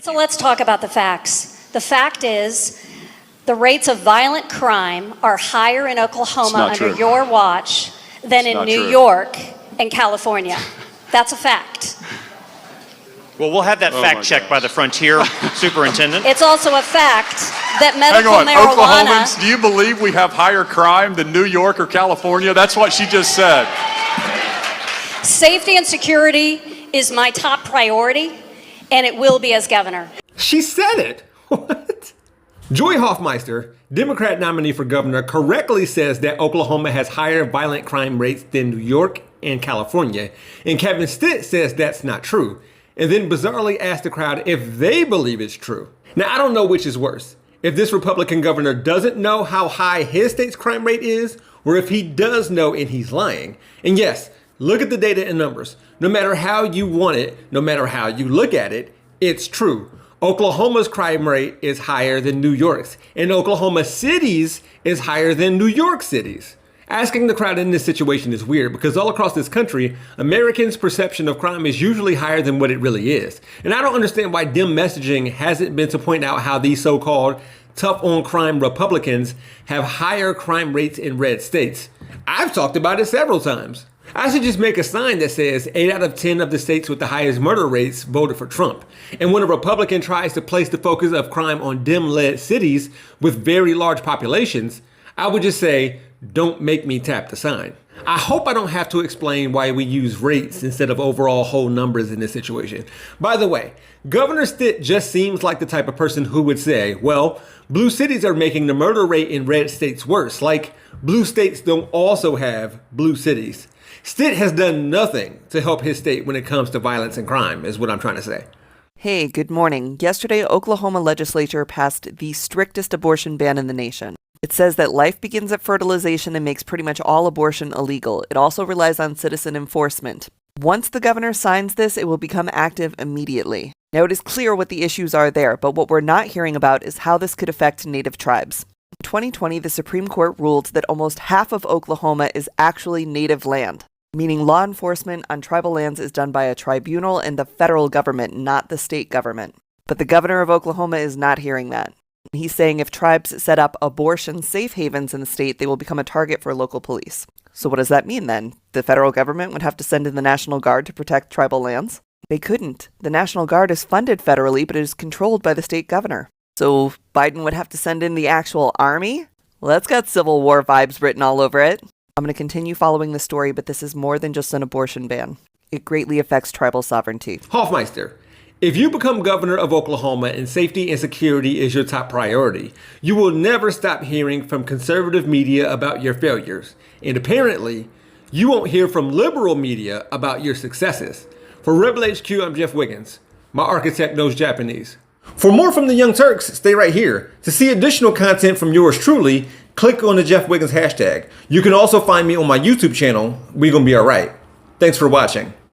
So let's talk about the facts. The fact is, the rates of violent crime are higher in Oklahoma under your watch than in New York and California. That's a fact. Well, we'll have that fact checked by the Frontier Superintendent. It's also a fact that medical Hang on, marijuana... Oklahomans, do you believe we have higher crime than New York or California? That's what she just said. Safety and security is my top priority, and it will be as governor. She said it. What? Joy Hoffmeister, Democrat nominee for governor, correctly says that Oklahoma has higher violent crime rates than New York and California. And Kevin Stitt says that's not true. And then bizarrely asked the crowd if they believe it's true. Now, I don't know which is worse. If this Republican governor doesn't know how high his state's crime rate is, or if he does know and he's lying. And yes, look at the data and numbers. No matter how you want it, no matter how you look at it, it's true. Oklahoma's crime rate is higher than New York's, and Oklahoma City's is higher than New York City's. Asking the crowd in this situation is weird because all across this country, Americans' perception of crime is usually higher than what it really is. And I don't understand why dim messaging hasn't been to point out how these so-called tough on crime Republicans have higher crime rates in red states. I've talked about it several times. I should just make a sign that says 8 out of 10 of the states with the highest murder rates voted for Trump. And when a Republican tries to place the focus of crime on dim-lit cities with very large populations, I would just say, don't make me tap the sign. I hope I don't have to explain why we use rates instead of overall whole numbers in this situation. By the way, Governor Stitt just seems like the type of person who would say, well, blue cities are making the murder rate in red states worse, like blue states don't also have blue cities. Stitt has done nothing to help his state when it comes to violence and crime, is what I'm trying to say. Hey, good morning. Yesterday, Oklahoma legislature passed the strictest abortion ban in the nation. It says that life begins at fertilization and makes pretty much all abortion illegal. It also relies on citizen enforcement. Once the governor signs this, it will become active immediately. Now, it is clear what the issues are there, but what we're not hearing about is how this could affect Native tribes. In 2020, the Supreme Court ruled that almost half of Oklahoma is actually Native land, meaning law enforcement on tribal lands is done by a tribunal and the federal government, not the state government. But the governor of Oklahoma is not hearing that. He's saying if tribes set up abortion safe havens in the state, they will become a target for local police. So what does that mean then? The federal government would have to send in the National Guard to protect tribal lands? They couldn't. The National Guard is funded federally, but it is controlled by the state governor. So Biden would have to send in the actual army? Well, that's got Civil War vibes written all over it. I'm going to continue following the story, but this is more than just an abortion ban. It greatly affects tribal sovereignty. Hoffmeister, if you become governor of Oklahoma and safety and security is your top priority, you will never stop hearing from conservative media about your failures. And apparently, you won't hear from liberal media about your successes. For Rebel HQ, I'm Jeff Wiggins. My architect knows Japanese. For more from the Young Turks, stay right here. To see additional content from yours truly, click on the Jeff Wiggins hashtag. You can also find me on my YouTube channel, We Gonna Be Alright. Thanks for watching.